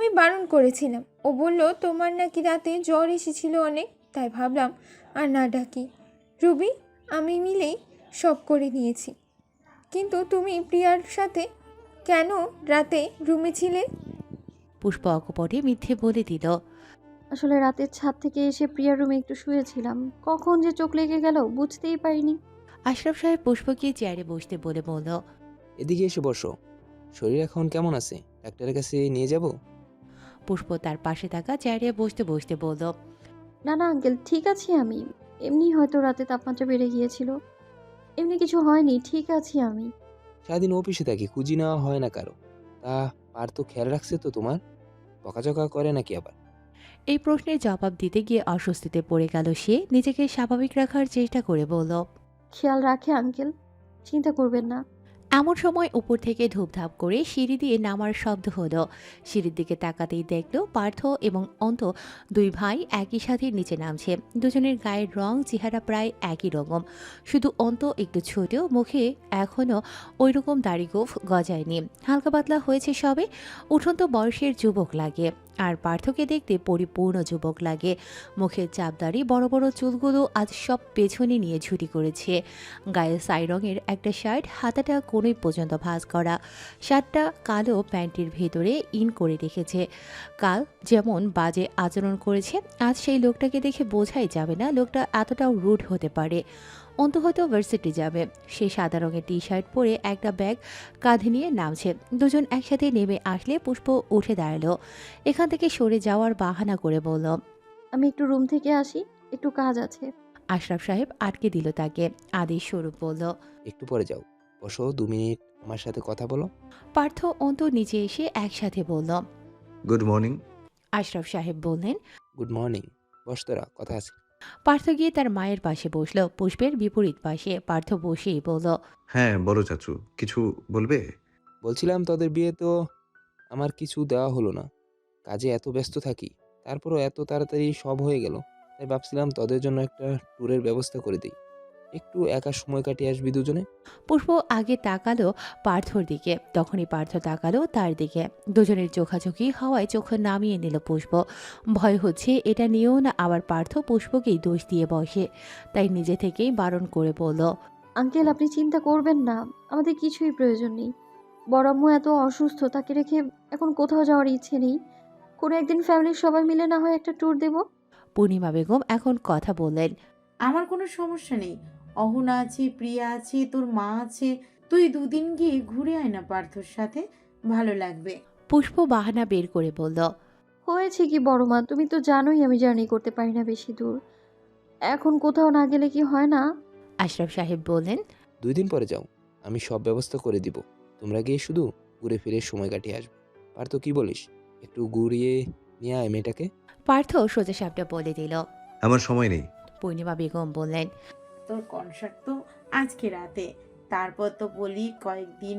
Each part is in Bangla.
আমি বারণ করেছিলাম। ও বলল তোমার নাকি রাতে জ্বর এসেছিল অনেক, তাই ভাবলাম আর না ডাকি। রুবি, আমি মিলেই সব করে নিয়েছি। কিন্তু তুমি প্রিয়ার সাথে কেন রাতে রুমে ছিলে? পুষ্প অকপটে মিথ্যে বলে দিল। আসলে রাতের ছাদ থেকে এসে প্রিয়ার রুমে একটু শুয়েছিলাম, কখন যে চোখ লেগে গেল বুঝতেই পারিনি। আশরাফ সাহেব পুষ্পকে চেয়ারে বসতে বলে বলল। এদিকে এসে বসো। শরীর এখন কেমন আছে? ডাক্তারের কাছে নিয়ে যাব? পুষ্প তার পাশে থাকা চেয়ারে বসতে বসতে বলল। না না আঙ্কেল, ঠিক আছি আমি। এমনি হয়তো রাতে তাপমাত্রা বেড়ে গিয়েছিল, এমনি কিছু হয়নি, ঠিক আছি আমি। সারাদিন অফিসে থাকি, খুঁজি নেওয়া হয় না কারো। তা পার তো খেয়াল রাখছে তো তোমার? বকাঝকা করে নাকি আবার? এই প্রশ্নের জবাব দিতে গিয়ে অস্বস্তিতে পড়ে গেল সে। নিজেকে স্বাভাবিক রাখার চেষ্টা করে বলল। খেয়াল রাখে আঙ্কেল, চিন্তা করবেন না। এমন সময় উপর থেকে ধূপধাপ করে সিঁড়ি দিয়ে নামার শব্দ হলো। সিঁড়ির দিকে তাকাতেই দেখল পার্থ এবং অন্ত দুই ভাই একই সাথে নিচে নামছে। দুজনের গায়ের রং চেহারা প্রায় একই রকম, শুধু অন্ত একটু ছোট, মুখে এখনও ওই রকম দাড়িগোফ গজায়নি, হালকা পাতলা হয়েছে সবে। উঠন্ত বয়সের যুবক লাগে, আর পার্থকে দেখতে পরিপূর্ণ যুবক লাগে। মুখের চাপদাড়ি, বড় বড় চুলগুলো আজ সব পেছনে নিয়ে ঝুটি করেছে। গায়ে ছাই রঙের একটা শার্ট, হাতাটা কোনোই পর্যন্ত ভাঁজ করা। শার্টটা কালো প্যান্টের ভেতরে ইন করে রেখেছে। কাল যেমন বাজে আচরণ করেছে, আজ সেই লোকটাকে দেখে বোঝাই যাবে না লোকটা এতটাও রুড হতে পারে। অন্ত হয়তো ভার্সিটি যাবে। সে সাদা রঙের টি শার্ট পরে একটা ব্যাগ কাঁধে নিয়ে নামছে। দুজন একসাথে নেমে আসলে পুষ্প উঠে দাঁড়ালো। এখান থেকে সরে যাওয়ার বাহানা করে বলল। আমি একটু রুম থেকে আসি, একটু কাজ আছে। আশরাফ সাহেব আটকে দিল তাকে। আদেশ স্বরূপ বলল। একটু পরে যাও, বসো 2 মিনিট আমার সাথে কথা বলো। পার্থ অন্ত নিচে এসে একসাথে বলল। Good morning. আশরাফ সাহেব বললেন। Good morning. বস তোরা, কথা আছে। পার্থ গিয়ে তার মায়ের পাশে বসলো, পুষ্পের বিপরীত পাশে। পার্থ বসেই বলল। হ্যাঁ বলো চাচু, কিছু বলবে? বলছিলাম তোদের বিয়ে তো আমার কিছু দেওয়া হলো না। কাজে এত ব্যস্ত থাকি, তারপরও এত তাড়াতাড়ি সব হয়ে গেল। তাই ভাবছিলাম তোদের জন্য একটা ট্যুরের ব্যবস্থা করে দিই। একটু একা সময় কাটিয়ে আসবি দুজনে। পুষ্প আগে তাকালো পার্থর দিকে, তখনই পার্থ তাকালো তার দিকে। দুজনের চোখাচোখি হওয়ায় চোখ নামিয়ে নিল পুষ্প। ভয় হচ্ছে এটা নিয়েও না আবার পার্থ পুষ্পকেই দোষ দিয়ে বসে, তাই নিজে থেকেই বারণ করে বলল। আঙ্কেল আপনি চিন্তা করবেন না, আমাদের কিছুই প্রয়োজন নেই। বড় আম্মু এত অসুস্থ, তাকে রেখে এখন কোথাও যাওয়ার ইচ্ছে নেই। কোনো একদিন ফ্যামিলির সবাই মিলে না হয় একটা ট্যুর দেব। পূর্ণিমা বেগম এখন কথা বললেন। আমার কোনো সমস্যা নেই। অহনা আছে, প্রিয়া আছে, তোর মা আছে। তুই দুদিন গিয়ে ঘুরে আয় না পার্থর সাথে, ভালো লাগবে। পুষ্প বাহানা বের করে বলল। হয়েছে কি বড় মা, তুমি তো জানোই আমি জার্নি করতে পারি না বেশি দূর। এখন কোথাও না গেলে কি হয় না? আশরাফ সাহেব বললেন। 2 দিন পরে যাও, আমি সব ব্যবস্থা করে দিব। তোমরা গিয়ে শুধু ঘুরে ফিরে সময় কাটিয়ে আসবে। আর তো কি বলিস, একটু ঘুরিয়ে নিয়ে আয় মেয়েটাকে। পার্থ সোজা সাপটা বলে দিল। আমার সময় নেই। পূর্ণিমা বেগম বললেন। তোর কনসার্ট তো আজকে রাতে, তারপর তো বলি কয়েকদিন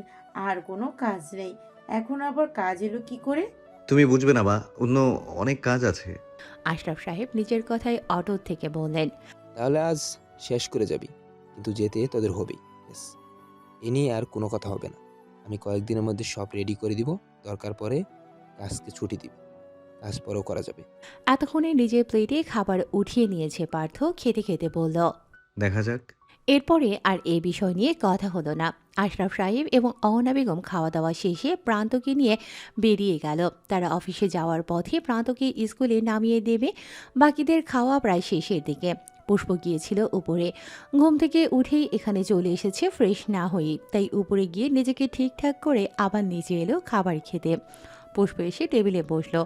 আর কোনো কাজ নেই। এখন আবার কাজ এলো কি করে? তুমি বুঝবে না বা, অন্য অনেক কাজ আছে। আশরাফ সাহেব নিজের কথায় অটল থেকে বললেন। তাহলে আজ শেষ করে যাবি, কিন্তু যেতে তোদের হবেই। ব্যাস, এ নিয়ে আর কোনো কথা হবে না। আমি কয়েকদিনের মধ্যে সব রেডি করে দিব। দরকার পরে কাজকে ছুটি দিব, কাজ পরেও করা যাবে। এতক্ষণে নিজের প্লেটে খাবার উঠিয়ে নিয়েছে পার্থ। খেতে খেতে বলল। দেখা যাক। এরপরে আর এ বিষয় নিয়ে কথা হলো না। আশরাফ সাহেব এবং অহনা বেগম খাওয়া দাওয়া শেষে প্রান্তকে নিয়ে বেরিয়ে গেল। তারা অফিসে যাওয়ার পথে প্রান্তকে স্কুলে নামিয়ে দেবে। বাকিদের খাওয়া প্রায় শেষের দিকে। পুষ্প গিয়েছিল উপরে। ঘুম থেকে উঠেই এখানে চলে এসেছে ফ্রেশ না হয়েই, তাই উপরে গিয়ে নিজেকে ঠিকঠাক করে আবার নিচে এলো খাবার খেতে। পুষ্প এসে টেবিলে বসলো।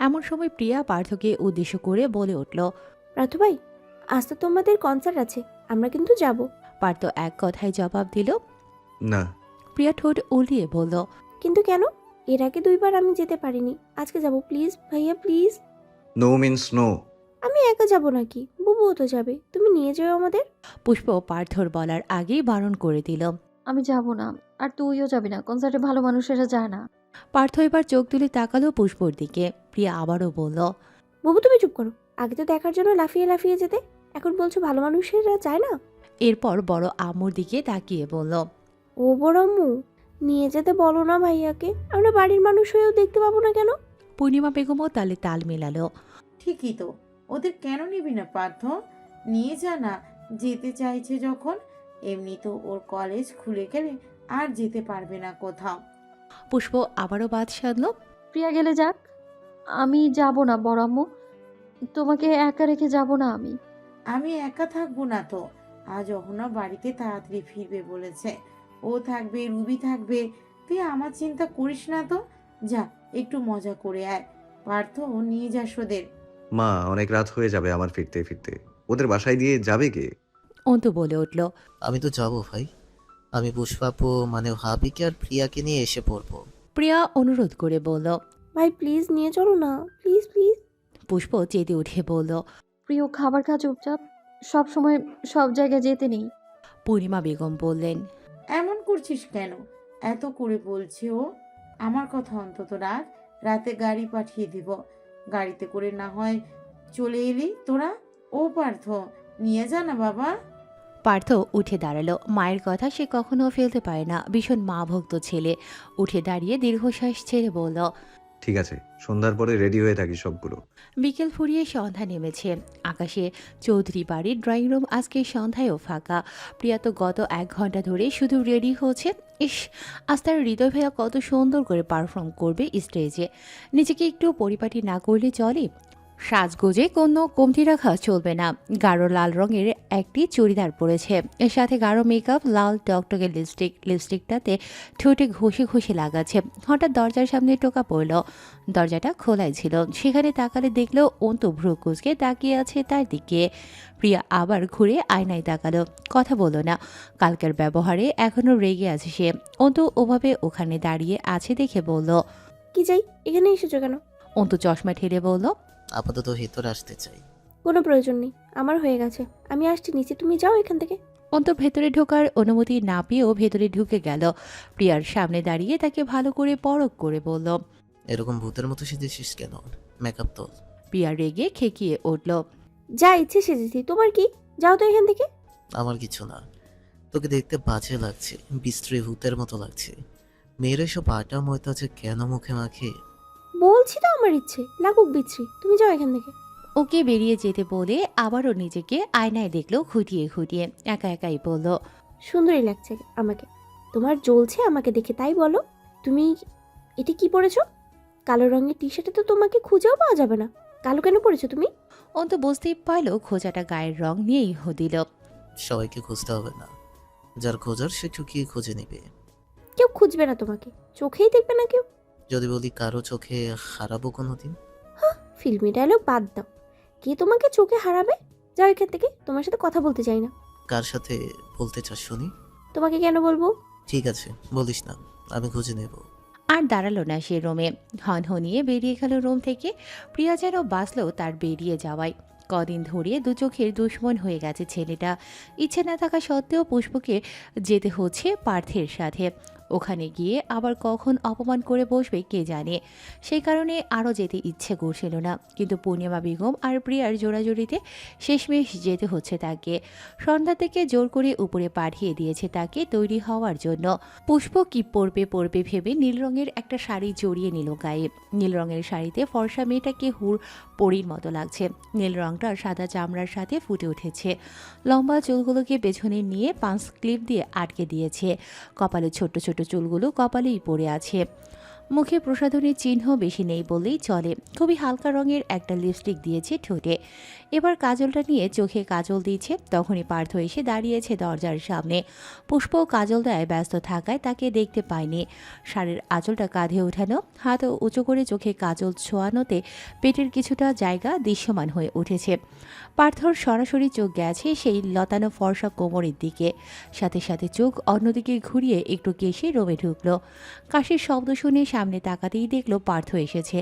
এমন সময় প্রিয়া পার্থকে উদ্দেশ্য করে বলে উঠল। রাথু ভাই, আজ তো তোমাদের কনসার্ট আছে, আমরা কিন্তু যাব। পার্থ এক কথায় জবাব দিল। না। প্রিয়া ঠোঁট উল্টিয়ে বলল। কিন্তু কেন? এর আগে 2বার আমি যেতে পারিনি, আজকে যাব প্লিজ ভাইয়া প্লিজ। No means no. আমি একা যাব নাকি, বুবুও তো যাবে, তুমি নিয়ে যাও আমাদের। পুষ্প পার্থর বলার আগেই বারণ করে দিল। আমি যাব না, আর তুইও যাবি না, কনসার্টে ভালো মানুষেরা যায় না। পার্থ এবার চোখ তুলে তাকালো পুষ্পর দিকে। প্রিয়া আবারও বলল। বুবু তুমি চুপ করো, আগে তো দেখার জন্য লাফিয়ে লাফিয়ে যেতে, এখন বলছো ভালো মানুষেরা যায় না। এরপর বড় আম্মুর দিকে তাকিয়ে বলল। ও বড় আম্মু, নিয়ে যেতে বলো না ভাইয়াকে, আমরা বাড়ির মানুষ হয়েও দেখতে পাবো না কেন? পূর্ণিমা বেগমও তালে তাল মেলালো। ঠিকই তো, ওদের কেন নিবি না পার্থ? নিয়ে যা না, যেতে চাইছে যখন। এমনি তো ওর কলেজ খুলে গেলে আর যেতে পারবে না কোথাও। পুষ্প আবারও বাদ সাধলো। প্রিয়া গেলে যাক, আমি যাব না বড় আম্মু। তোমাকে একা রেখে যাব না আমি। আমি একা থাকবো না তো। আজ অহনা বাড়িতে তাড়াতাড়ি ফিরবে বলেছে। ও থাকবে, রুবি থাকবে। তুই আমার চিন্তা করিস না তো। যা, একটু মজা করে আয়। পার্থ, নিয়ে যাস ওদের। মা, অনেক রাত হয়ে যাবে আমার ফিরতে ফিরতে। ওদের বাসায় দিয়ে যাবে কে? অন্তু বলে উঠল। আমি তো যাব ভাই। আমি পুষ্পাপু মানে ভাবিকে আর প্রিয়াকে নিয়ে এসে পড়বো। প্রিয়া অনুরোধ করে বলল। ভাই প্লিজ নিয়ে চলো না, প্লিজ প্লিজ। পুষ্প চেতে উঠে বলল। প্রিয় খাবার খা চুপচাপ, সব সময় সব জায়গায় যেতে নেই। পূর্ণিমা বেগম বললেন। এমন করছিস কেন? এত করে বলছে ও। আমার কথা অন্তত রাখ। রাতে গাড়ি পাঠিয়ে দিব। গাড়িতে করে না হয় চলে এলি তোরা। ও পার্থ, নিয়ে যা না বাবা। পার্থ উঠে দাঁড়ালো। মায়ের কথা সে কখনো ফেলতে পারে না। ভীষণ মা ভক্ত ছেলে। উঠে দাঁড়িয়ে দীর্ঘশ্বাস ছেড়ে বলল। ঠিক আছে, সন্ধ্যার পরে রেডি হয়ে থাকি সবগুলো। বিকেল ফুরিয়ে সন্ধ্যা নেমেছে আকাশে। চৌধুরী বাড়ির ড্রয়িং রুম আজকে সন্ধ্যায়ও ফাঁকা। প্রিয়া তো গত 1 ঘন্টা ধরে শুধু রেডি হচ্ছে। ইস, আজ তার হৃদয় ভাইয়া কত সুন্দর করে পারফর্ম করবে স্টেজে। নিজেকে একটু পরিপাটি না করলে চলে। সাজগোজে কোনো কমতি রাখা চলবে না। গাঢ় লাল রঙের একটি চুড়িদার পরেছে, এর সাথে গাঢ় মেকআপ, লাল টকটকে লিপস্টিকটাতে ঠোঁটে ঘষে ঘষে লাগাচ্ছে। হঠাৎ দরজার সামনে টোকা পড়ল। দরজাটা খোলাই ছিল। সেখানে তাকালে দেখলো অন্তু ভ্রু কুঁচকে তাকিয়ে আছে তার দিকে। প্রিয়া আবার ঘুরে আয়নায় তাকালো। কথা বলল না। কালকের ব্যবহারে এখনও রেগে আছে সে। অন্তু ওভাবে ওখানে দাঁড়িয়ে আছে দেখে বলল। কি চাই? এখানে এসেছো কেন? অন্তু চশমা ঠেলে বলল। আপাতত ভেতরে আসতে চাই। কোনো প্রয়োজন নেই, আমার হয়ে গেছে। আমি আসছি নিচে, তুমি যাও এখান থেকে। অন্তু ভেতরে ঢোকার অনুমতি না পেয়েও ভেতরে ঢুকে গেল। প্রিয়ার সামনে দাঁড়িয়ে তাকে ভালো করে পরখ করে বলল। এরকম ভূতের মতো সেজেছিস কেন? মেকআপ তোল। প্রিয়া রেগে খেকিয়ে উঠল। যা ইচ্ছে সেজেছি, তোমার কি? যাও তো এখান থেকে। আমার কিছু না। তোকে দেখতে বাজে লাগছে, বিশ্রী ভূতের মতো লাগছে। মেয়েরা সব আটা ময়দা যে কেন মুখে মাখে। বলছি তো আমার ইচ্ছে, লাগুক বিচ্ছি, তুমি যাও এখান থেকে। ওকে বেরিয়ে যেতে বলে আবারও নিজেকে আয়নায় দেখলো খুঁটিয়ে খুঁটিয়ে। একা একাই বলল। সুন্দরই লাগছে আমাকে। তোমার জ্বলছে আমাকে দেখে, তাই বলো। তুমি এটা কি পরেছো? কালো রঙের টি শার্টে তো তোমাকে খুঁজেও পাওয়া যাবে না। কালো কেন পরেছো তুমি? অন্তু বুঝতেই পারল খোঁজাটা গায়ের রং নিয়েই দিল। সবাইকে খুঁজতে হবে না, যার খোঁজার সে চুকিয়ে খুঁজে নেবে। কেউ খুঁজবে না তোমাকে, চোখেই দেখবে না কেউ। যদি বলি কারো চোখে হারাবো কোনোদিন। ফিল্মি ডায়লগ বাদ দাও। কে তোমাকে চোখে হারাবে? যাও এখান থেকে, তোমার সাথে কথা বলতে চাই না। কার সাথে বলতে চাস শুনি? তোমাকে কেন বলবো? ঠিক আছে, বলিস না, আমি খুঁজে নেব। আর দাঁড়ালো না সে রুমে। হনহনিয়ে বেরিয়ে গেল রুম থেকে। প্রিয়া যেন বাঁচল তার বেরিয়ে যাওয়ায়। কদিন ধরে দু চোখের দুশ্মন হয়ে গেছে ছেলেটা। ইচ্ছে না থাকা সত্ত্বেও পুষ্পকে যেতে হচ্ছে পার্থের সাথে। ওখানে গিয়ে আবার কখন অপমান করে বসবে কে জানে। সেই কারণে আরও যেতে ইচ্ছে করছিল না। কিন্তু পূর্ণিমা বেগম আর প্রিয়ার জোড়াজোড়িতে শেষমেশ যেতে হচ্ছে তাকে। সন্ধ্যা থেকে জোর করে উপরে পাঠিয়ে দিয়েছে তাকে তৈরি হওয়ার জন্য। পুষ্প কি পরবে ভেবে নীল রঙের একটা শাড়ি জড়িয়ে নিল গায়ে। নীল রঙের শাড়িতে ফর্সা মেয়েটাকে হুর পরীর মতো লাগছে। নীল রংটা সাদা চামড়ার সাথে ফুটে উঠেছে। লম্বা চুলগুলোকে পেছনে নিয়ে পাঁচ ক্লিপ দিয়ে আটকে দিয়েছে। কপালে ছোট্ট ছোট চুলগুলো কপালেই পড়ে আছে। মুখে প্রসাধনের চিহ্ন বেশি নেই বললেই চলে। খুবই হালকা রঙের একটা লিপস্টিক দিয়েছে ঠোঁটে। এবার কাজলটা নিয়ে চোখে কাজল দিয়েছে। তখনই পার্থ এসে দাঁড়িয়েছে দরজার সামনে। পুষ্প কাজল দেয় ব্যস্ত থাকায় তাকে দেখতে পায়নি। শাড়ির আঁচলটা কাঁধে ওঠানো, হাত উঁচু করে চোখে কাজল ছোঁয়ানোতে পেটের কিছুটা জায়গা দৃশ্যমান হয়ে উঠেছে। পার্থর সরাসরি চোখ গেছে সেই লতানো ফর্সা কোমরের দিকে। সাথে সাথে চোখ অন্যদিকে ঘুরিয়ে একটু কেশে রোমে ঢুকলো। কাশির শব্দ শুনে সামনে তাকাতেই দেখলো পার্থ এসেছে।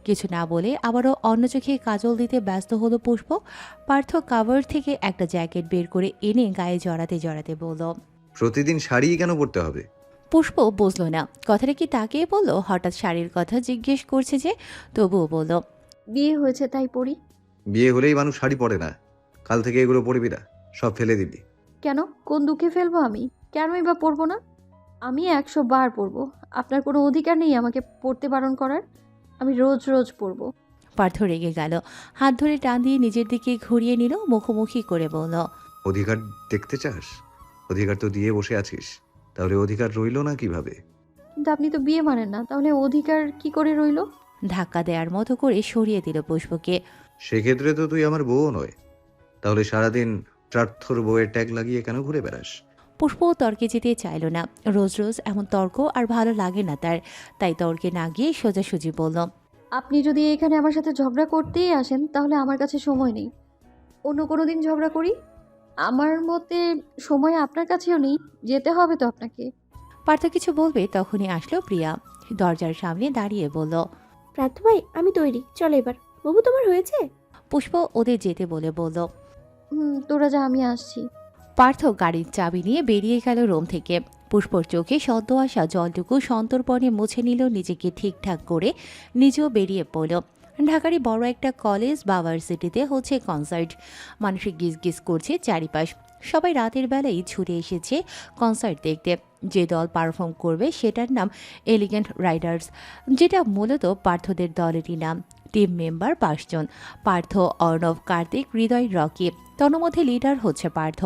কিছু না বলে আবারও অন্য চোখে কাজল দিতে ব্যস্ত হলো পুষ্প। পার্থ কাভার থেকে একটা জ্যাকেট বের করে এনে গায়ে জড়াতে জড়াতে বলল। প্রতিদিন শাড়ি কেন পরতে হবে? পুষ্প বুঝলো না কথাটা কি তাকিয়ে বলল। হঠাৎ শাড়ির কথা জিজ্ঞেস করছে যে, তবুও বলল। বিয়ে হয়েছে তাই পড়ি। বিয়ে হলেই মানুষ শাড়ি পরে না। কাল থেকে এগুলো পরবি না, সব ফেলে দিবি। কেন? কোন দুঃখে ফেলবো আমি? কেনই বা পড়বো না? আমি 100 বার পড়বো। আপনার কোনো অধিকার নেই আমাকে পড়তে বারণ করার। আমি রোজ রোজ পরবো। পার্থ রেগে গেল, হাত ধরে টান দিয়ে নিজের দিকে ঘুরিয়ে নিল, মুখোমুখি করে বলল, অধিকার দেখতে চাস? অধিকার তো দিয়ে বসে আছিস, তাহলে অধিকার রইলো না কিভাবে? কিন্তু আপনি তো বিয়ে মানেন না, তাহলে অধিকার কি করে রইলো? ধাক্কা দেওয়ার মতো করে সরিয়ে দিল পুষ্পকে। সেক্ষেত্রে তো তুই আমার বউও নয়, তাহলে সারাদিন প্রার্থর বউয়ের ট্যাগ লাগিয়ে কেন ঘুরে বেড়াস? পুষ্প তর্কে যেতে চাইল না, রোজ রোজ এমন তর্ক আর ভালো লাগে না তার, তাই তর্কে না গিয়ে সোজাসুজি বলল, আপনি যদি এখানে আমার সাথে ঝগড়া করতেই আসেন তাহলে আমার কাছে সময় নেই, অন্য কোনো দিন ঝগড়া করি। আমার মতে সময় আপনার কাছেও নেই, যেতে হবে তো আপনাকে। পার্থ কিছু বলবে তখনই আসলো প্রিয়া, দরজার সামনে দাঁড়িয়ে বলল, প্রার্থ ভাই আমি তৈরি, চলো এবার। বাবু তোমার হয়েছে? পুষ্প ওদের যেতে বলে বলল। তোরা যা, আমি আসছি। পার্থ গাড়ির চাবি নিয়ে বেরিয়ে গেল রুম থেকে। পুষ্পর চোখে সদ্য আসা জলটুকু সন্তর্পণে মুছে নিল, নিজেকে ঠিকঠাক করে নিজেও বেরিয়ে পড়ল। ঢাকারই বড় একটা কলেজ বা ভার্সিটিতে হচ্ছে কনসার্ট, মানুষের গিজ করছে চারিপাশ। সবাই রাতের বেলায় ছুটে এসেছে কনসার্ট দেখতে। যে দল পারফর্ম করবে সেটার নাম এলিগেন্ট রাইডার্স, যেটা মূলত পার্থদের দলেরই নাম। টিম মেম্বার 5 জন, পার্থ, অর্ণব, কার্তিক, হৃদয়, রকি। তন্মধ্যে লিডার হচ্ছে পার্থ।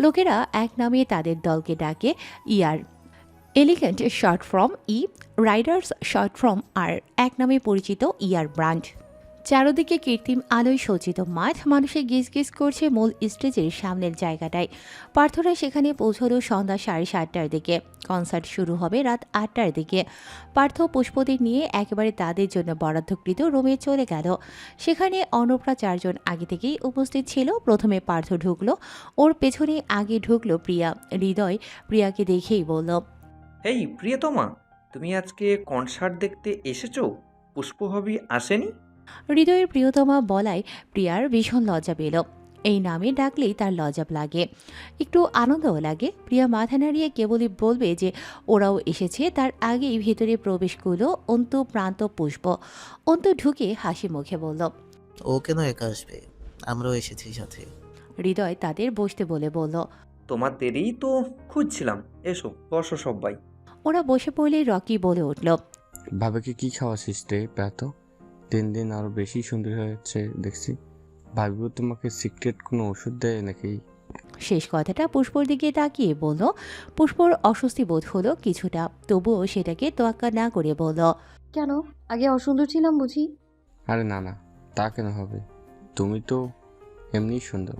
লোকেরা এক নামে তাদের দলকে ডাকে ইয়ার। Elegant short from E, riders short from R, এক নামে পরিচিত ইয়ার ব্র্যান্ড। চারদিকে কৃত্রিম আলোয় সজ্জিত মাঠ, মানুষে গিজ করছে মূল স্টেজের সামনের জায়গাটায়। পার্থরা সেখানে পৌঁছল সন্ধ্যা 7:30টার দিকে। কনসার্ট শুরু হবে রাত 8টার দিকে। পার্থ পুষ্পদের নিয়ে একেবারে তাদের জন্য বরাদ্দকৃত রুমে চলে গেল। সেখানে অর্ণবরা 4 জন আগে থেকেই উপস্থিত ছিল। প্রথমে পার্থ ঢুকলো, ওর পেছনে আগে ঢুকলো প্রিয়া। হৃদয় প্রিয়াকে দেখেই বলল, হেই প্রিয়তমা, তুমি আজকে কনসার্ট দেখতে এসেছো? পুষ্পভাবী আসেনি? হৃদয়ের প্রিয়তমা বলায় প্রিয়ার ভীষণ লজ্জা পেল। এই নামে ডাকলেই তার লজ্জা লাগে, একটু আনন্দও লাগে। প্রিয়া মাথা নাড়িয়ে কেবলই বলবে যে ওরাও এসেছে, তার আগেই ভেতরে প্রবেশ করলো অন্তু, প্রান্ত, পুষ্প। অন্তু ঢুকে হাসি মুখে বলল, ও কেন একা আসবে? আমরাও এসেছি সাথে। হৃদয় তাদের বসতে বলে বলল। তোমাদেরই তো খুঁজছিলাম, এসো বসো সবাই। ওরা বসে পড়লে রকি বলে উঠল, ভাবিকে কি খাওয়াছিস রে প্রাত? দিন দিন আরো বেশি সুন্দর হচ্ছে দেখছি। ভাবিও তোমাকে সিক্রেট কোনো ওষুধ দেয় নাকি? শেষ কথাটা পুষ্পর দিকে তাকিয়ে বলল। পুষ্পর অস্বস্তি বোধ হলো কিছুটা, তবুও সেটাকে তোয়াক্কা না করে বলল, কেন, আগে অসুন্দর ছিলাম বুঝি? আরে না না, তা কেন হবে, তুমি তো এমনিই সুন্দর।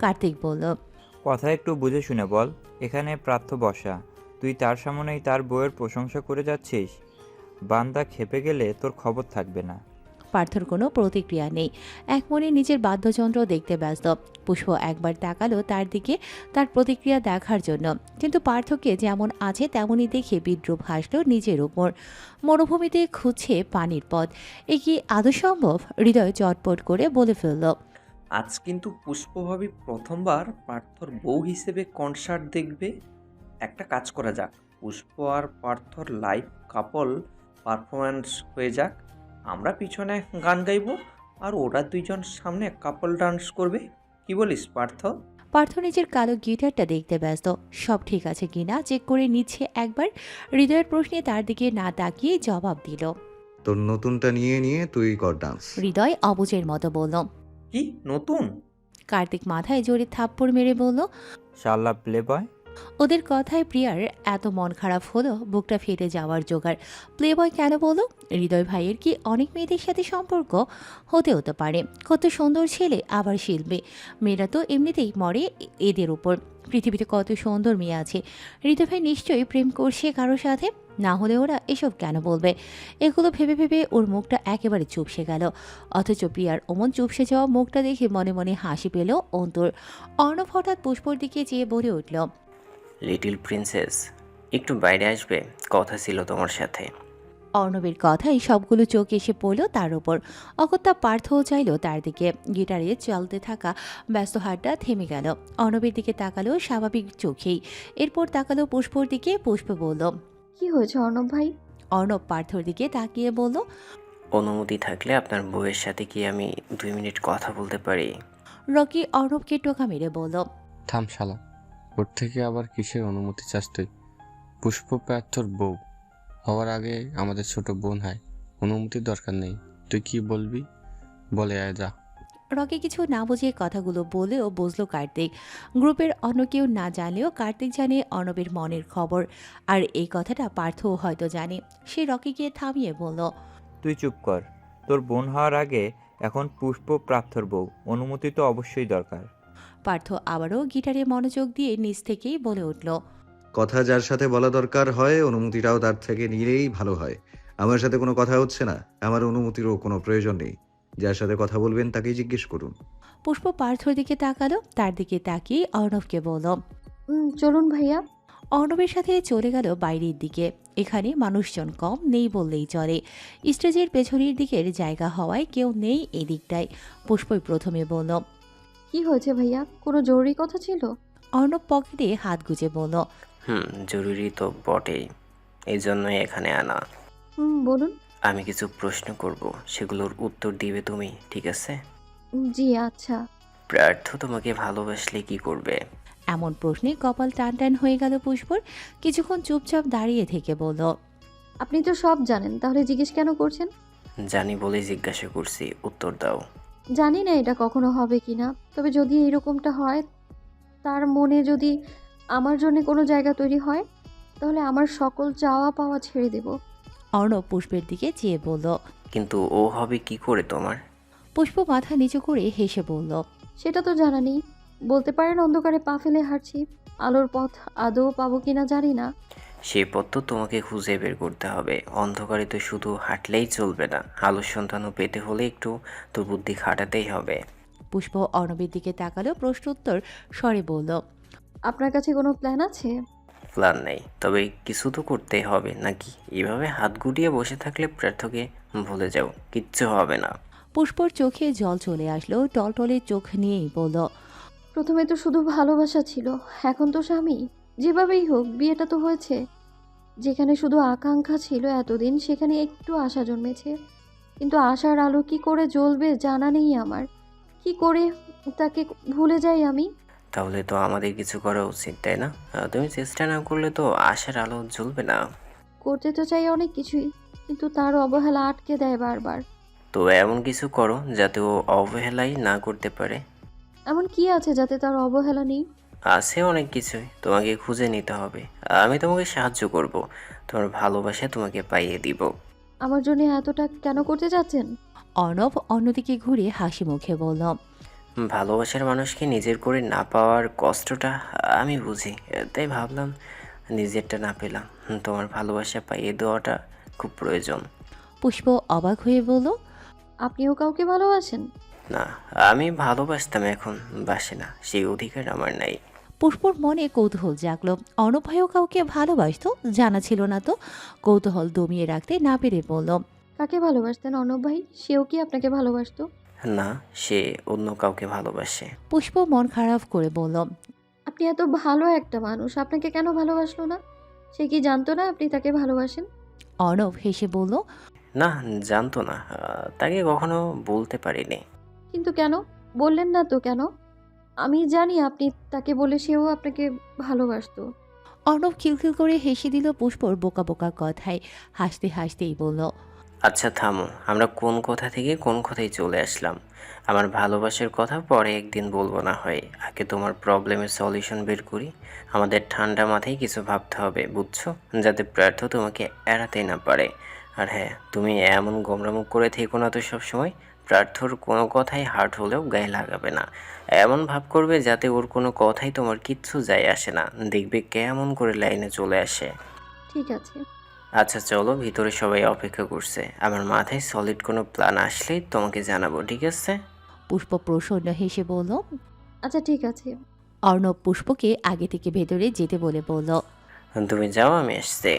কার্তিক বলল, কথা একটু বুঝে শুনে বল। এখানে প্রার্থ বসা, তুই তার সামনেই তার বউয়ের প্রশংসা করে যাচ্ছিস। বান্দা খেপে গেলে তোর খবর থাকবে না। পার্থর কোনো প্রতিক্রিয়া নেই, এক মনে নিজের বাদ্যযন্ত্র দেখতে ব্যস্ত। পুষ্প একবার তাকালো তার দিকে, তার প্রতিক্রিয়া দেখার জন্য, কিন্তু পার্থকে যেমন আছে তেমনই দেখে বিদ্রুপ হাসল নিজের উপর। মরুভূমিতে খুঁজছে পানির পথ, এ কি আদৌ সম্ভব? হৃদয় চটপট করে বলে ফেলল, আজ কিন্তু পুষ্পভাবী প্রথমবার পার্থর বউ হিসেবে কনসার্ট দেখবে। একটা কাজ করা যাক, পুষ্প আর পার্থর লাইভ কাপল পারফরম্যান্স হয়ে যাক। আমরা পিছনে গান গাইবো আর ওরা 2 জন সামনে কাপল ডান্স করবে। কি বলিস পার্থ? পার্থ নিজের কালো গিটারটা দেখতে ব্যস্ত, সব ঠিক আছে কিনা চেক করে নিচ্ছে একবার। হৃদয়ের প্রশ্নে তার দিকে না তাকিয়ে জবাব দিল, তোর নতুনটা নিয়ে নিয়ে তুই কর ডান্স। হৃদয় অবুঝের মতো বলল। কি নতুন? কার্তিক মাথায় জোরে থাপ্পড় মেরে বলল। শালা প্লে বয়। ওদের কথায় প্রিয়ার এত মন খারাপ হলো, বুকটা ফেটে যাওয়ার জোগাড়। প্লেবয় কেন বলো? হৃদয় ভাইয়ের কি অনেক মেয়েদের সাথে সম্পর্ক? হতেও তো পারে, কত সুন্দর ছেলে আবার শিল্পী। মেয়েরা তো এমনিতেই মরে এদের উপর। পৃথিবীতে কত সুন্দর মেয়ে আছে, হৃদয় ভাই নিশ্চয়ই প্রেম করছে কারোর সাথে, না হলে ওরা এসব কেন বলবে? এগুলো ভেবে ভেবে ওর মুখটা একেবারে চুপসে গেল। অথচ প্রিয়ার অমন চুপসে যাওয়া মুখটা দেখে মনে মনে হাসি পেল অন্তর। অর্ণব হঠাৎ পুষ্পর দিকে চেয়ে বলে উঠল, লিটল প্রিন্সেস, একটু বাইরে আসবে, কথা ছিল তোমার সাথে। অর্ণবের কথাই সবগুলো চোখ এসে পড়ল তার উপর। অগত্যা পার্থও চাইল তার দিকে। গিটারে চলতে থাকা ব্যস্ত হাতটা থেমে গেল। অর্ণবের দিকে তাকালো স্বাভাবিক চোখেই, এরপর তাকালো পুষ্পর দিকে। পুষ্প বলল, কি হয়েছে অর্ণব ভাই? অর্ণব পার্থর দিকে তাকিয়ে বলল, অনুমতি থাকলে আপনার বউয়ের সাথে কি আমি 2 মিনিট কথা বলতে পারি? রকি অর্ণবকে টোকা মেরে বলল, থাম শালা, ওর থেকে আবার কিসের অনুমতি চাস তুই? পুষ্প প্রার্থর বউ হওয়ার আগে আমাদের ছোট বোন হয়, অনুমতির দরকার নেই। তুই কি বলবি বলে আয় যা। রকি কিছু না বুঝে কথাগুলো বলেও বুঝলো কার্তিক। গ্রুপের অন্য কেউ না জানলেও কার্তিক জানে অর্ণবের মনের খবর, আর এই কথাটা পার্থও হয়তো জানে। সে রকিকে থামিয়ে বলল, তুই চুপ কর। তোর বোন হওয়ার আগে এখন পুষ্প প্রার্থর বউ, অনুমতি তো অবশ্যই দরকার। পার্থ আবারও গিটারে মনোযোগ দিয়ে নিজ থেকেই বলে উঠল, কথা যার সাথে বলা দরকার হয় অনুমতিটাও তার থেকে নিলেই ভালো হয়। আমার সাথে কোনো কথা হচ্ছে না, আমার অনুমতিরও কোনো প্রয়োজন নেই। যার সাথে কথা বলবেন তাকেই জিজ্ঞেস করুন। পুষ্প পার্থর দিকে তাকালো, তার দিকে তাকিয়ে অর্ণবকে বলল। চলুন ভাইয়া। অর্ণবের সাথে চলে গেল বাইরের দিকে। এখানে মানুষজন কম, নেই বললেই চলে। স্টেজের পেছনের দিকের জায়গা হওয়ায় কেউ নেই এদিকটায়। পুষ্পই প্রথমে বলল, কি হয়েছে ভাইয়া, কোনো জরুরি কথা ছিল? অর্ণব পকেটে হাত গুজে বলল, জরুরি তো বটেই, এই জন্যই এখানে আনা। বলুন। আমি কিছু প্রশ্ন করব, সেগুলোর উত্তর দিবে তুমি, ঠিক আছে? জি আচ্ছা। প্রার্থ তোমাকে ভালোবাসলে কি করবে? এমন প্রশ্নে কপাল টান টান হয়ে গেল পুষ্পর। কিছুক্ষণ চুপচাপ দাঁড়িয়ে থেকে বলল, আপনি তো সব জানেন, তাহলে জিজ্ঞেস কেন করছেন? জানি বলে জিজ্ঞাসা করছি, উত্তর দাও। জানি না এটা কখনো হবে কিনা, তবে যদি এরকমটা হয়, তার মনে যদি আমার জন্য কোনো জায়গা তৈরি হয়, তাহলে আমার সকল চাওয়া পাওয়া ছেড়ে দেব। অর্ণব পুষ্পের দিকে চেয়ে বলল, কিন্তু ও হবে কি করে তোমার? পুষ্প মাথা নিচু করে হেসে বলল, সেটা তো জানা নেই। বলতে পারেন অন্ধকারে পা ফেলে হাঁটছি, আলোর পথ আদৌ পাবো কিনা জানি না। সেই পথ তো তোমাকে খুঁজে বের করতে হবে। অন্ধকারে তো শুধু হাঁটলেই চলবে না, আলোর সন্ধানও পেতে হলে একটু তো বুদ্ধি খাটাতেই হবে। পুষ্প অর্ণবের দিকে তাকালো, প্রশ্নোত্তর স্বরে বলল, আপনার কাছে কোনো প্ল্যান আছে? প্ল্যান নেই, তবে কিছু তো করতেই হবে নাকি? এভাবে হাত গুটিয়ে বসে থাকলে প্রার্থকে ভুলে যাও, কিচ্ছু হবে না। পুষ্পর চোখে জল চলে আসলো, টলটলে চোখ নিয়েই বলল, প্রথমে তো শুধু ভালোবাসা ছিল, এখন তো স্বামী। যেভাবেই হোক বিয়েটা তো হয়েছে। যেখানে শুধু আকাঙ্ক্ষা ছিল এতদিন, সেখানে একটু আশা জন্মেছে। কিন্তু আশার আলো কি করে জ্বলবে জানা নেই আমার। কি করে তাকে ভুলে যাই আমি? তাহলে তো আমাদের কিছু করা উচিত, তাই না? তুমি চেষ্টা না করলে তো আশার আলো জ্বলবে না। করতে তো চাই অনেক কিছুই, কিন্তু তার অবহেলা আটকে দেয় বারবার। তো এমন কিছু করো যাতে ও অবহেলাই না করতে পারে। এমন কি আছে যাতে তার অবহেলা নেই? আছে অনেক কিছুই, তোমাকে খুঁজে নিতে হবে। আমি তোমাকে সাহায্য করব, তোমার ভালোবাসা তোমাকে পাইয়ে দিব। আমার জন্য এতটা কেন করতে চাচ্ছেন? অর্ণব অন্যদিকে ঘুরে হাসি মুখে বলল, ভালোবাসার মানুষকে নিজের করে না পাওয়ার কষ্টটা আমি বুঝি, তাই ভাবলাম নিজেরটা না পেলাম, তোমার ভালোবাসা পাইয়ে দেওয়াটা খুব প্রয়োজন। পুষ্প অবাক হয়ে বলল, আপনিও কাউকে ভালোবাসেন? না, আমি ভালোবাসতাম, এখন বাসে না, সেই অধিকার আমার নাই। পুষ্পর মনে কৌতূহল জাগলো। অর্ণব ভাইও কাউকে ভালোবাসতো, জানা ছিল না তো। কৌতূহল দমিয়ে রাখতে না পেরে বলল, কাকে ভালোবাসতেন অর্ণব ভাই? সেও কি আপনাকে ভালোবাসতো? না, সে অন্য কাউকে ভালোবাসে। পুষ্প মন খারাপ করে বলল, আপনি এত ভালো একটা মানুষ, আপনাকে কেন ভালোবাসলো না? সে কি জানতো না আপনি তাকে ভালোবাসেন? অর্ণব হেসে বলল, না, জানতো না, তাকে কখনো বলতে পারিনি। কিন্তু কেন বললেন না তো? কেন? আমি জানি আপনি তাকে বলে সেও আপনাকে ভালোবাসতো। অর্ণব খিলখিল করে হেসে দিল পুষ্পর বোকা বোকা কথায়। হাসতে হাসতেই বলল, আচ্ছা থামো, আমরা কোন কথা থেকে কোন কথায় চলে আসলাম? আমার ভালোবাসার কথা পরে একদিন বলবো না হয়, আগে তোমার প্রবলেমের সলিউশন বের করি। আমাদের ঠান্ডা মাথায় কিছু ভাবতে হবে, বুঝছো? যাতে প্রার্থ তোমাকে এড়াতে না পারে। আর হ্যাঁ, তুমি এমন গোমরামুখ করে থেকো না তো সবসময়। প্রার্থর কোনো কথাই হার্ট হলেও গায়ে লাগাবে না, এমন ভাব করবে যাতে ওর কোনো কথাই তোমার কিচ্ছু যায় আসে না। দেখবে কেমন করে লাইনে চলে আসে। ঠিক আছে। আচ্ছা চলো, ভিতরে সবাই অপেক্ষা করছে। আমার মাথায় সলিড কোনো প্ল্যান আসলেই তোমাকে জানাবো, ঠিক আছে? পুষ্প প্রসন্ন হেসে বলল। আচ্ছা ঠিক আছে। অর্ণব পুষ্পকে আগে থেকে ভেতরে যেতে বলে বলল, তুমি যাও, আমি আসছি।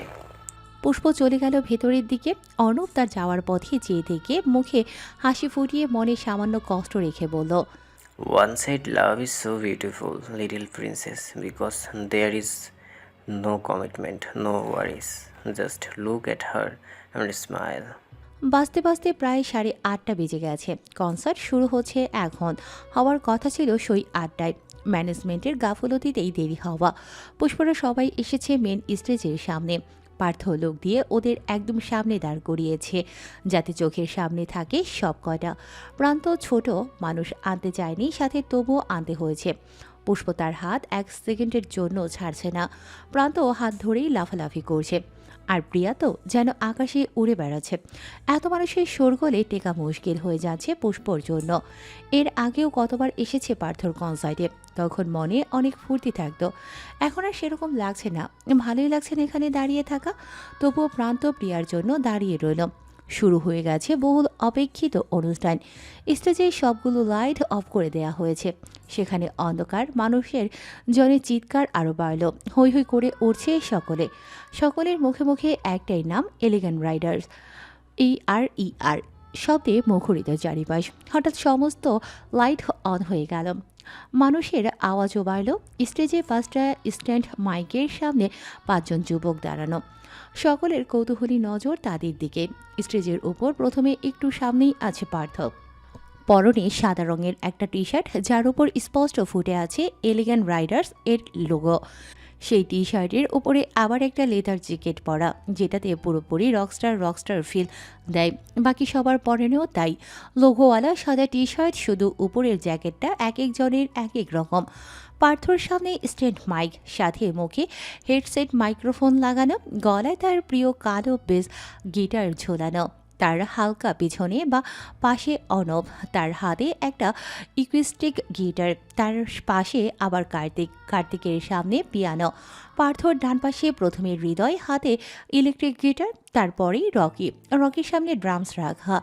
পুষ্প চলে গেল ভেতরের দিকে। অর্ণব তার যাওয়ার পথে চেয়ে থেকে মুখে হাসি ফুটিয়ে মনে সামান্য কষ্ট রেখে বলল, One side love is so beautiful, little princess, because there is no commitment, no worries. Just look at her and smile. বাজতে বাজতে প্রায় 8:30 বেজে গেছে। কনসার্ট শুরু হচ্ছে এখন, হওয়ার কথা ছিল সই 8টায়। ম্যানেজমেন্টের গাফলতিতেই দেরি হওয়া। পুষ্পরা সবাই এসেছে মেন স্টেজের সামনে। পার্থ লোক দিয়ে ওদের একদম সামনে দাঁড় করিয়েছে, যাতে চোখের সামনে থাকে সব কটা। প্রান্ত ছোট মানুষ আনতে চায়নি, সাথে তবুও আনতে হয়েছে। পুষ্প তার হাত 1 সেকেন্ডের জন্য ছাড়ছে না। প্রান্ত হাত ধরেই লাফালাফি করছে। আর প্রিয়া তো যেন আকাশে উড়ে বেড়াচ্ছে। এত মানুষের শোরগোলে টেকা মুশকিল হয়ে যাচ্ছে পুষ্পর জন্য। এর আগেও কতবার এসেছে পার্থর কনসার্টে, তখন মনে অনেক ফুর্তি থাকতো। এখন আর সেরকম লাগছে না। ভালোই লাগছে না এখানে দাঁড়িয়ে থাকা। তবুও প্রান্ত প্রিয়ার জন্য দাঁড়িয়ে রইল। শুরু হয়ে গেছে বহুল অপেক্ষিত অনুষ্ঠান। স্টেজে সবগুলো লাইট অফ করে দেয়া হয়েছে। সেখানে অন্ধকার, মানুষের জনে চিৎকার আরও বাড়ল। হৈ হৈ করে উঠছে সকলে। সকলের মুখে মুখে একটাই নাম, এলিগ্যান্ট রাইডার্স। ER শব্দে মুখরিত চারিপাশ। হঠাৎ সমস্ত লাইট অন হয়ে গেল। মানুষের আওয়াজও বাড়ল। স্টেজে 5টা স্ট্যান্ড মাইকের সামনে 5 জন যুবক দাঁড়ানো। সকলের কৌতূহলী নজর তাদের দিকে। স্টেজের উপর প্রথমে একটু সামনেই আছে পার্থ। পরনে সাদা রঙের একটা টি শার্ট, যার উপর স্পষ্ট ফুটে আছে এলিগ্যান্ট রাইডার্স এর লোগো। সেই টি শার্টের উপরে আবার একটা লেদার জ্যাকেট পরা, যেটাতে পুরোপুরি রকস্টার ফিল দেয়। বাকি সবার পরনেও তাই, লোগোওয়ালা সাদা টি শার্ট, শুধু উপরের জ্যাকেটটা এক একজনের এক এক রকম। পার্থর সামনে স্ট্যান্ড মাইক, সাথে মুখে হেডসেট, মাইক্রোফোন লাগানো, গলায় তার প্রিয় কালো বেস গিটার ঝোলানো। তার হালকা পিছনে বা পাশে অনব, তার হাতে একটা ইকুইস্টিক গিটার, তার পাশে আবার কার্তিকের সামনে পিয়ানো। পার্থর ডান পাশে প্রথমে হৃদয়, হাতে ইলেকট্রিক গিটার, তারপরেই রকির সামনে ড্রামস রাখা।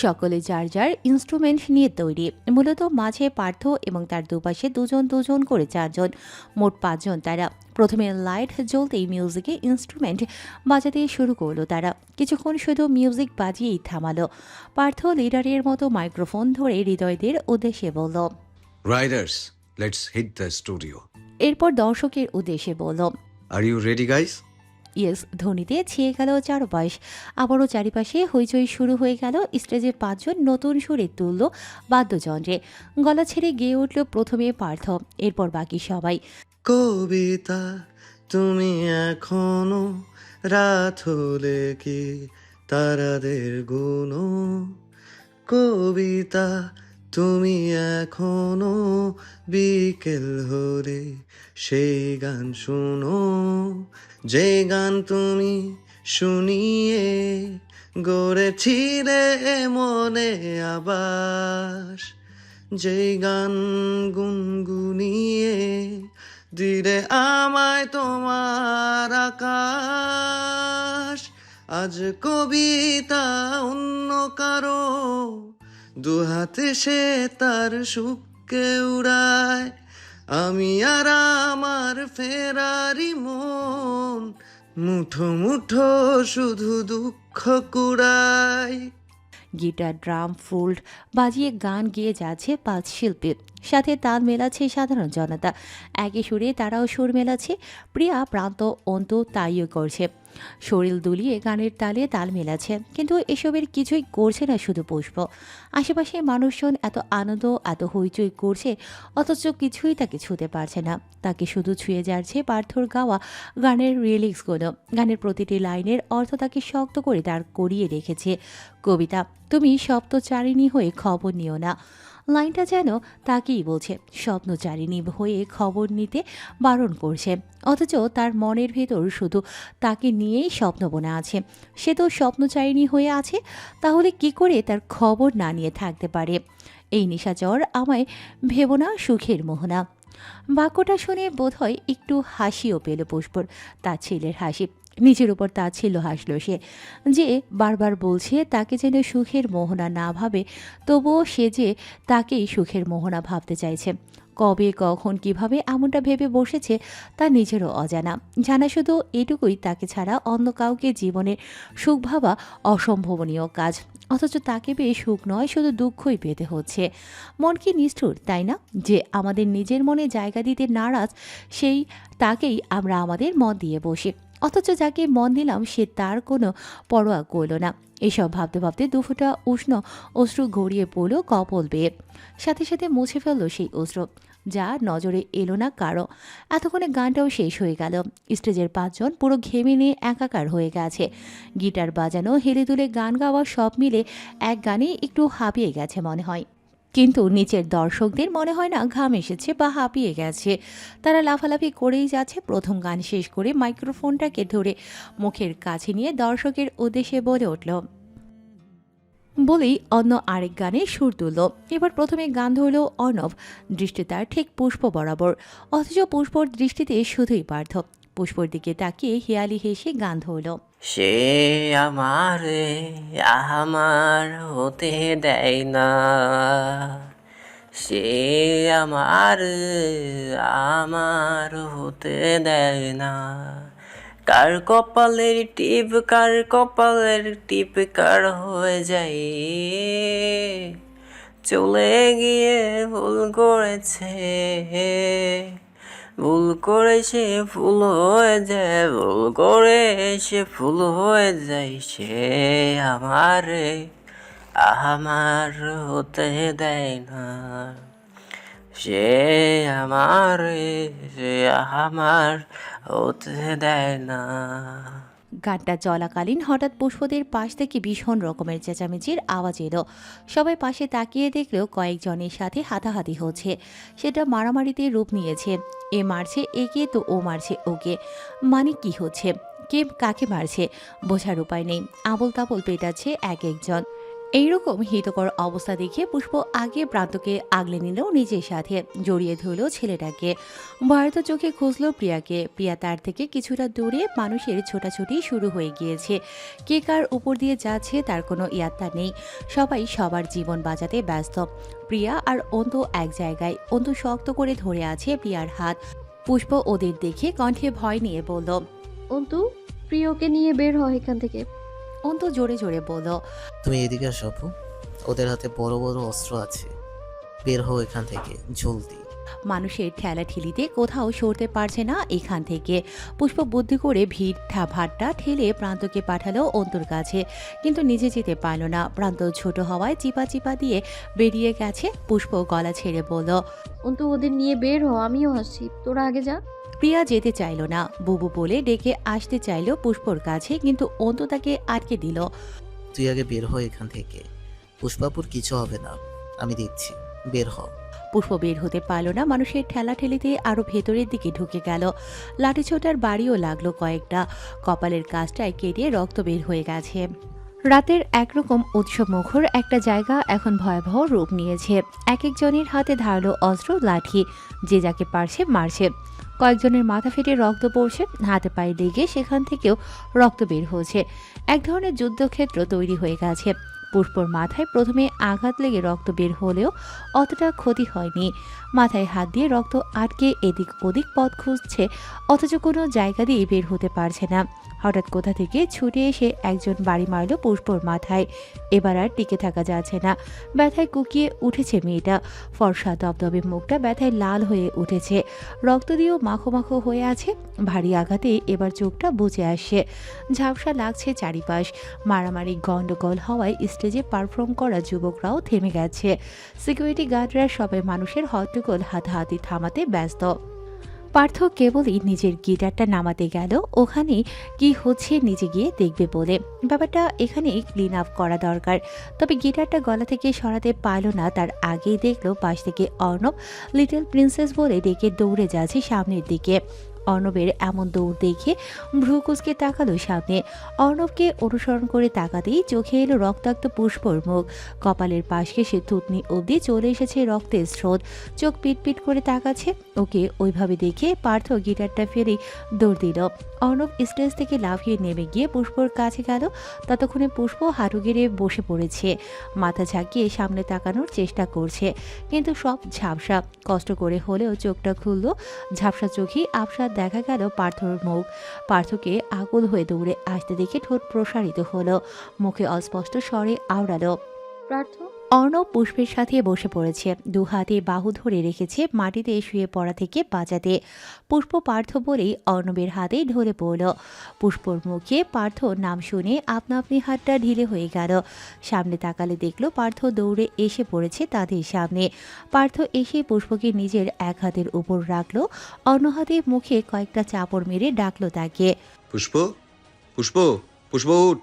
সকলে যার যার ইনস্ট্রুমেন্ট নিয়ে তৈরি। মূলত মাঝে পার্থ এবং তার দুপাশে দুজন করে 4 জন, মোট 5 জন তারা। প্রথমে লাইট জ্বলতেই মিউজিকে ইনস্ট্রুমেন্ট বাজাতে শুরু করলো তারা। কিছুক্ষণ শুধু মিউজিক বাজিয়েই থামালো। পার্থ লিডারের মতো মাইক্রোফোন ধরে হৃদয়দের উদ্দেশ্যে বলল, riders, let's hit the studio. এরপর দর্শকের উদ্দেশ্যে বলল, are you ready guys? Yes ধ্বনিতে ছেয়ে গেল চারপাশ। আবারও চারিপাশে হইচই শুরু হয়ে গেল। স্টেজে 5 জন নতুন সুরে তুলল বাদ্যযন্ত্রে। গলা ছেড়ে গেয়ে উঠল প্রথমে পার্থ, এরপর বাকি সবাই। কবিতা, তুমি এখনো রাত হলে কি তারাদের গুনো? কবিতা, তুমি এখনো বিকেল হলে সেই গান শুনো, যে গান তুমি শুনিয়ে গড়েছিলে মনে আবাস, যেই গান গুনগুনিয়ে দিলে আমায় তোমার আকাশ। আজ কবিতা অন্য কারো দুহাতে সে তার সুখকে উড়ায়, আমি আর আমার ফেরারি মন মুঠো মুঠো শুধু দুঃখ কুড়ায়। গিটার, ড্রাম, ফ্লুট বাজিয়ে গান গেয়ে যাচ্ছে 5 শিল্পী। সাথে তাল মেলাচ্ছে সাধারণ জনতা। একই সুরে তারাও সুর মেলাচ্ছে। প্রিয়া, প্রান্ত, অন্তু তাইও করছে। শরীর দুলিয়ে গানের তালে তাল মেলাচ্ছে। কিন্তু এসবের কিছুই করছে না শুধু পুষ্প। আশেপাশে মানুষজন এত আনন্দ, এত হইচই করছে, অথচ কিছুই তাকে ছুঁতে পারছে না। তাকে শুধু ছুঁয়ে যাচ্ছে পার্থর গাওয়া গানের রিলিক্সগুলো। গানের প্রতিটি লাইনের অর্থ তাকে শক্ত করে দাঁড় করিয়ে রেখেছে। কবিতা, তুমি স্বপ্নচারিণী হয়ে খবর নিও না। লাইনটা যেন তাকেই বলছে, স্বপ্নচারিণী হয়ে খবর নিতে বারণ করছে। অথচ তার মনের ভেতর শুধু তাকে নিয়েই স্বপ্ন বোনা আছে। সে তো স্বপ্নচারিণী হয়ে আছে, তাহলে কি করে তার খবর না নিয়ে থাকতে পারে? এই নিশাচর আমায় ভেবো না সুখের মোহনা। বাক্যটা শুনে বোধহয় একটু হাসিও পেল পুষ্পর, তার ছেলের হাসি। নিজের উপর তাচ্ছিল্য হাসল সে, যে বারবার বলছে তাকে যেন সুখের মোহনা না ভাবে, তবুও সে যে তাকেই সুখের মোহনা ভাবতে চাইছে। কবে, কখন, কিভাবে এমনটা ভেবে বসেছে তা নিজেরও অজানা। জানা শুধু এটুকুই, তাকে ছাড়া অন্য কাউকে জীবনের সুখ ভাবা অসম্ভবনীয় কাজ। অথচ তাকে পেয়ে সুখ নয়, শুধু দুঃখই পেতে হচ্ছে। মন কি নিষ্ঠুর, তাই না? যে আমাদের নিজের মনে জায়গা দিতে নারাজ, সেই তাকেই আমরা আমাদের মন দিয়ে বসি। অথচ যাকে মন দিলাম সে তার কোনো পরোয়া করল না। এসব ভাবতে ভাবতে দুফোঁটা উষ্ণ অশ্রু গড়িয়ে পড়ল কপল বেয়ে। সাথে সাথে মুছে ফেলল সেই অশ্রু। যা নজরে এলো না কারো। এতক্ষণে গানটাও শেষ হয়ে গেল। স্টেজের 5 জন পুরো ঘেমে নিয়ে একাকার হয়ে গেছে। গিটার বাজানো, হেলে দুলে গান গাওয়া সব মিলে এক গানে একটু হাঁপিয়ে গেছে মনে হয়। কিন্তু নিচের দর্শকদের মনে হয় না ঘাম এসেছে বা হাঁপিয়ে গেছে। তারা লাফালাফি করেই যাচ্ছে। প্রথম গান শেষ করে মাইক্রোফোনটাকে ধরে মুখের কাছে নিয়ে দর্শকের উদ্দেশ্যে বলে উঠল বলেই অন্য আরেক গানে সুর তুলল। এবার প্রথমে গান ধরল অর্ণব, দৃষ্টি তার ঠিক পুষ্প বরাবর, অথচ পুষ্পর দৃষ্টিতে শুধুই পার্থ। পুষ্পর দিকে তাকিয়ে হেয়ালি হেসে গান ধরল। সে আমার হতে দেয় না, সে আমার হতে দেয় না। কার কপালের টিপ কার হয়ে যায়, চলে গিয়ে ভুল করেছে ফুল হয়ে যায়, ভুল করে সে ফুল হয়ে যায়। সে আমার হতে দেয় না, সে আমার হতে দেয় না। গানটা চলাকালীন হঠাৎ পুষ্পদের পাশ থেকে ভীষণ রকমের চেঁচামেচির আওয়াজ এলো। সবাই পাশে তাকিয়ে দেখলেও কয়েকজনের সাথে হাতাহাতি হচ্ছে। সেটা মারামারিতে রূপ নিয়েছে। এ মারছে একে তো ও মারছে ওকে। মানে কি হচ্ছে, কে কাকে মারছে বোঝার উপায় নেই। আবল তাবল পেটাচ্ছে এক একজন। এইরকম হিতকর অবস্থা দেখে পুষ্প আগে প্রান্তকে আগলে নিল নিজের সাথে, জড়িয়ে ধরল ছেলেটাকে। ভয়ার্ত চোখে খুঁজল প্রিয়াকে। প্রিয়া তার থেকে কিছুটা দূরে। মানুষের ছোটাছুটি শুরু হয়ে গিয়েছে। কে কার উপর দিয়ে যাচ্ছে তার কোনো ইয়াত্তা নেই। সবাই সবার জীবন বাঁচাতে ব্যস্ত। প্রিয়া আর অন্তু এক জায়গায়। অন্তু শক্ত করে ধরে আছে প্রিয়ার হাত। পুষ্প ওদের দেখে কণ্ঠে ভয় নিয়ে বলল, অন্তু, প্রিয়কে নিয়ে বের হয় এখান থেকে। অন্তু জোরে জোরে বলল, তুমি এদিকে আসো আপু, ওদের হাতে বড় বড় অস্ত্র আছে, বের হও এখান থেকে জলদি। মানুষের ঠেলাঠেলিতে কোথাও সরতে পারছে না এখান থেকে। পুষ্প বুদ্ধি করে ভিড় ভাটটা ঠেলে প্রান্তকে পাঠালো অন্তুর কাছে, কিন্তু নিজে যেতে পারল না। প্রান্ত ছোট হওয়ায় চিপা চিপা দিয়ে বেরিয়ে গেছে। পুষ্প গলা ছেড়ে বলল, অন্তু, ওদের নিয়ে বের হ, আমিও আসছি, তোরা আগে যা। প্রিয়া যেতে চাইল না। বুবু বলে ডেকে আসতে চাইল পুষ্পর কাছে, কিন্তু অন্তু তাকে আটকে দিল। তুই আগে বের হও এখান থেকে, পুষ্পাপুর কিছু হবে না, আমি দেখছি, বের হ। পুষ্প বের হতে পারল না। মানুষের ঠেলাঠেলিতে আরো ভেতরের দিকে ঢুকে গেল। লাঠিছোটার বাড়িও লাগলো কয়েকটা। কপালের কাজটায় কেটে রক্ত বের হয়ে গেছে। রাতের একরকম উৎসবমুখর একটা জায়গা এখন ভয়াবহ রূপ নিয়েছে। এক একজনের হাতে ধারালো অস্ত্র, লাঠি, যে যাকে পারছে মারছে। কয়েকজনের মাথা ফেটে রক্ত পড়ছে, হাতে পায়ে লেগে সেখান থেকেও রক্ত বের হচ্ছে। এক ধরনের যুদ্ধক্ষেত্র তৈরি হয়ে গেছে। পুষ্পর মাথায় প্রথমে আঘাত লেগে রক্ত বের হলেও অতটা ক্ষতি হয়নি। মাথায় হাত দিয়ে রক্ত আটকে এদিক ওদিক পথ খুঁজছে, অথচ কোনো জায়গা দিয়ে বের হতে পারছে না। হঠাৎ কোথা থেকে ছুটে এসে একজন বাড়ি মারল পুষ্পর মাথায়। এবার আর টিকে থাকা যাচ্ছে না। ব্যথায় কুকিয়ে উঠেছে মেয়েটা। ফর্সা দবদবে মুখটা ব্যথায় লাল হয়ে উঠেছে। রক্ত দিয়েও মাখো মাখো হয়ে আছে। ভারী আঘাতে এবার চোখটা বুজে আসছে। ঝাপসা লাগছে চারিপাশ। মারামারি গন্ডগোল হওয়ায় স্টেজে পারফর্ম করা যুবকরাও থেমে গেছে। সিকিউরিটি গার্ডরা সবাই মানুষের হট্টগোল হাতাহাতি থামাতে ব্যস্ত। পার্থ কেবলই নিজের গিটারটা নামাতে গেল ওখানে কি হচ্ছে নিজে গিয়ে দেখবে বলে। ব্যাপারটা এখানে ক্লিন আপ করা দরকার। তবে গিটারটা গলা থেকে সরাতে পারল না। তার আগেই দেখলো পাশ থেকে অর্ণব লিটল প্রিন্সেস বলে ডেকে দৌড়ে যাচ্ছে সামনের দিকে। অর্ণবের এমন দৌড় দেখে ভ্রু কুঁচকে তাকালো সামনে। অর্ণবকে অনুসরণ করে তাকাতেই চোখে এলো রক্তাক্ত পুষ্পর মুখ। কপালের পাশ ঘেঁষে থুতনি অবধি চলে এসেছে রক্তের স্রোত। চোখ পিটপিট করে তাকাচ্ছে। ওকে ওইভাবে দেখে পার্থ গিটারটা ফেলে দৌড় দিল। অর্ণব স্টেজ থেকে লাফিয়ে নেমে গিয়ে পুষ্পর কাছে গেল। ততক্ষণে পুষ্প হাঁটু গেড়ে বসে পড়েছে। মাথা ঝাঁকিয়ে সামনে তাকানোর চেষ্টা করছে, কিন্তু সব ঝাপসা। কষ্ট করে হলেও চোখটা খুলল। ঝাপসা চোখেই আবসা দেখা গেল পার্থর মুখ। পার্থকে আকুল হয়ে দৌড়ে আসতে দেখে ঠোঁট প্রসারিত হলো। মুখে অস্পষ্ট স্বরে আওড়ালো, পার্থ? অর্ণব পুষ্পের সাথে বসে পড়েছে, দু হাতে বাহু ধরে রেখেছে মাটিতে শুয়ে পড়া থেকে বাঁচাতে। পুষ্প পার্থ বলেই অর্ণবের হাতে ঢলে পড়ল। পুষ্পর মুখে পার্থ নাম শুনে আপনা আপনি হাতটা ঢিলে হয়ে গেল। সামনে তাকালে দেখল পার্থ দৌড়ে এসে পড়েছে তাদের সামনে। পার্থ এসে পুষ্পকে নিজের এক হাতের উপর রাখলো, অন্য হাতে মুখে কয়েকটা চাপড় মেরে ডাকলো তাকে। পুষ্প, পুষ্প, পুষ্প উঠ।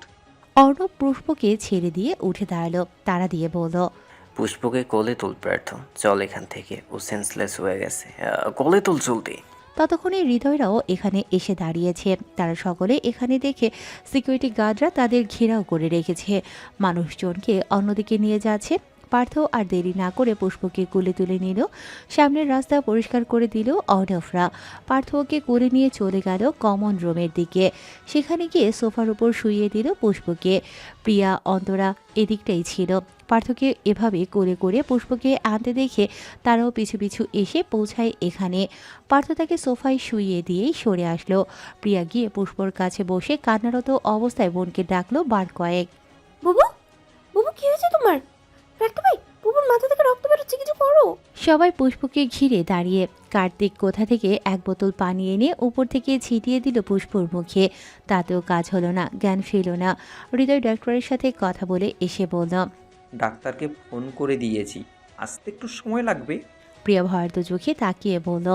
অর্ণব পুষ্পকে ছেড়ে দিয়ে উঠে দাঁড়ালো, তাড়া দিয়ে বলল, পুষ্পকে কোলে তুল পার্থ, চল এখান থেকে, ও সেন্সলেস হয়ে গেছে, কোলে তুল জলদি। ততক্ষণে হৃদয়রাও এখানে এসে দাঁড়িয়েছে। তারা সকলে এখানে দেখে সিকিউরিটি গার্ডরা তাদের ঘেরাও করে রেখেছে, মানুষজনকে অন্যদিকে নিয়ে যাচ্ছে। পার্থ আর দেরি না করে পুষ্পকে কোলে তুলে নিল। সামনের রাস্তা পরিষ্কার করে দিল অর্ণবরা। পার্থকে কোলে নিয়ে চলে গেল কমন রুমের দিকে। সেখানে গিয়ে সোফার উপর শুইয়ে দিল পুষ্পকে। প্রিয়া, অন্তরা এদিকটাই ছিল। পার্থকে এভাবে কোলে করে পুষ্পকে আনতে দেখে তারাও পিছু পিছু এসে পৌঁছায় এখানে। পার্থ তাকে সোফায় শুইয়ে দিয়েই সরে আসলো। প্রিয়া গিয়ে পুষ্পর কাছে বসে কান্নারত অবস্থায় বোনকে ডাকলো বার কয়েক। বুবু, বুবু কি হয়েছে তোমার? রাখতে ভাই, বুবুর মাথা থেকে রক্ত বেরোচ্ছে, কিছু করো। সবাই পুষ্পকে ঘিরে দাঁড়িয়ে। কার্তিক কোথা থেকে এক বোতল পানি এনে উপর থেকে ছিটিয়ে দিল পুষ্পর মুখে। তাতেও কাজ হলো না, জ্ঞান ফিরল না। হৃদয় ডাক্তারের সাথে কথা বলে এসে বলল, ডাক্তারকে ফোন করে দিয়েছি, আসতে একটু সময় লাগবে। প্রিয়া ভয়ার্ত চোখে তাকিয়ে বলল,